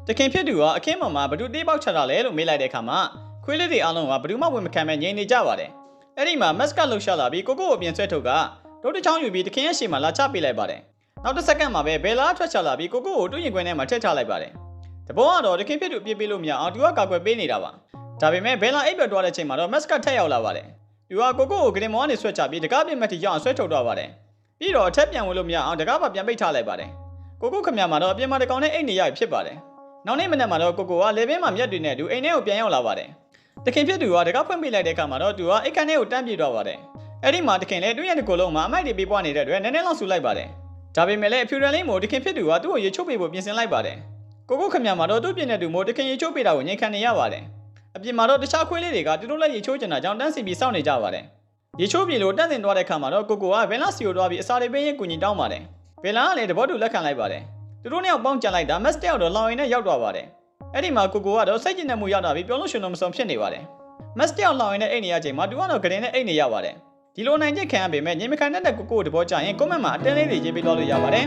တခင်ဖြစ်သူကအခင်းပေါ်မှာဘဒုတေးပေါက်ချတာလဲလို့မေးလိုက်တဲ့အခါမှာခွေးလေးတွေအားလုံးကဘဒုမှဝင်မခံမဲ့ငြိမ်နေကြပါတယ်အဲ့ဒီမှာမတ်ကလှုပ်ရှားလာပြီးကိုကိုကိုအပြင်ဆွဲထုတ်ကဒုတ်တချောင်းယူပြီးတခင်ရဲ့ရှေ့မှာလာချပေးလိုက်ပါတယ်နောက်တစ်စက္ကန့်မှာပဲဘယ်လာထွက်ချလာပြီးကိုကိုကိုတွင်းရင်ခွင်းထဲမှာထည့်ချလိုက်ပါတယ်တဘောကတော့တခင်ဖြစ်သူအပြစ်ပေးလို့မရအောင်သူကကာကွယ်ပေးနေတာပါဒါပေမဲ့ဘယ်လာအိပ်ပျော်သွားတဲ့အချိန်မှာတော့မတ်ကထက်ရောက်လာပါတယ်သူကကိုကိုကိုဂရင်မောကနေဆွဲချပြီးတကားပြင်မတီရောက်အောင်ဆွဲထုတ်သွားပါတယ်ပြီးတော့အထက်ပြန်ဝင်လို့မရအောင်တကားပါပြန်ပိတ်ထားလိုက်ပါတယ်ကိုကိုခမရမှာတော့အပြင်မှာတကောင်နဲ့အိတ်နေရဖြစ်ပါတယ်နောက်နေ့မနေ့မှာတော့ကိုကိုကလေဘင်းမှာမြက်တွေနဲ့သူအိမ်ထဲကိုပြန်ရောက်လာပါတယ်တခင်ဖြစ်သူကတကားဖွင့်ပြလိုက်တဲ့အခါမှာတော့သူကအိတ်ခမ်းထဲကိုတန်းပြေးသွားပါတယ်အဲ့ဒီမှာတခင်လည်းတွင်းရတဲ့ကိုလုံးမှာအမိုက်တွေပေးပွားနေတဲ့အတွက်နည်းနည်းလောက်ဆူလိုက်ပါတယ်ဒါပေမဲ့လည်းအဖြူရန်လေးမို့တခင်ဖြစ်သူကသူ့ကိုရေချိုးပေးဖို့ပြင်ဆင်လိုက်ပါတယ်ကိုကိုခမရမှာတော့သူ့ပြင်တဲ့သူမို့တခင်ရေချိုးပေးတာကိုငြိမ်ခံနေရပါတယ်အပြင်မှာတော့တခြားခွေးလေးတွေကသူတို့လည်းရေချိုးကျင်တာကြောင့်တန်းစီပြီးစောင့်နေကြပါတယ်ရေချိုးပြေလို့တန်းစင်သွားတဲ့အခါမှာတော့ကိုကိုကဘယ်လာစီကိုသွားပြီးအစာတွေပေးရင်ကူညီတောင်းပါတယ်ဘယ်လာကလည်းတဘောတူလက်ခံလိုက်ပါတယ်သူတို့နှစ်ယောက်ပေါင်းကြံလိုက်တာမက်စတက်တော့လောင်ရင်နဲ့ရောက်သွားပါတယ်အဲ့ဒီမှာကိုကိုကတော့စိတ်ကျဉ်တဲ့မှုရောက်တာပြီးပြောလို့ရှင်လို့မဆုံးဖြစ်နေပါတယ်မက်စတက်လောင်ရင်နဲ့အိတ်နေရချိန်မှာသူကတော့ဂရင်နဲ့အိတ်နေရပါတယ်ဒီလိုနိုင်ချက်ခံရပေမဲ့ညင်မခံတဲ့ကိုကိုတဘောကြရင်ကွန်မန့်မှာအတင်းလေးတွေရေးပေးသွားလို့ရပါတယ်